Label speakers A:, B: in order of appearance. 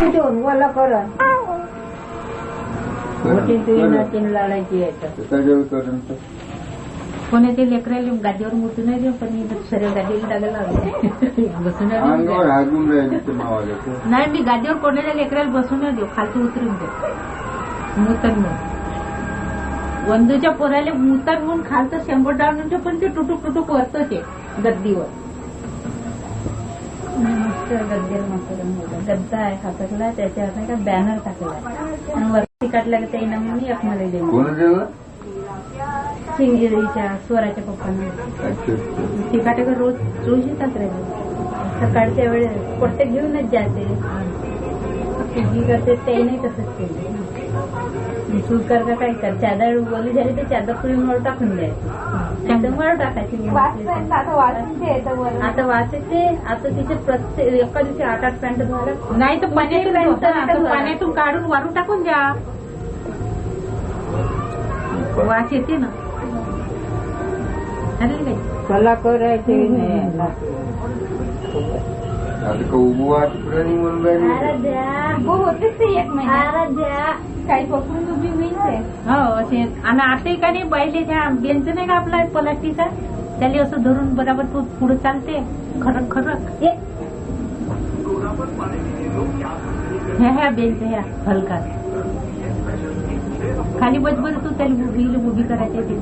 A: देऊन मला करा तीन लाडायची
B: कोणी ते लेकराला गादीवर मुतू नाही देऊ पण सर्व गादीवर टाकायला बसून नाही मी गादीवर कोणाच्या लेकराला बसून नाही देऊ खालचं उतरून देऊ मुतन म्हणून वंदूच्या पोराला मुतन म्हणून खालचं 100 डाऊन पण ते तुटूक तुटूक वरतं ते गद्दीवर मस्त गद्दीवर मस्त गद्दा आहे हातातला त्याच्यावर नाही का बॅनर टाकला आणि वरती काढला की ते म्हणून एक मला देऊ चिंगिरीच्या स्वराच्या पप्पांना तिकाटे रोज रोज येतात रे सकाळच्या वेळेस कोणते घेऊनच जाते जी करते ते नाही तसंच केलं तू कर का काय कर चादर बोली झाली तर चादर पुढे मळ टाकून द्यायची एकदम मळ टाकायची आता वाचायचे आता तिचे प्रत्येक एका दिवशी 8-8 पॅन्ट धुवायला नाही तर पाण्यातून काढून वारून टाकून द्या वास येते ना
A: कला करायचे काही पकडून उभी होईल
B: हो असे आणि आता का नाही बैले त्या बेंच नाही का आपला पलाटीचा त्याला असं धरून बरोबर तो पुढे चालते खरक खरक ह्या बेंच ह्या हलका खाली बसबर तू त्याला उभी करायची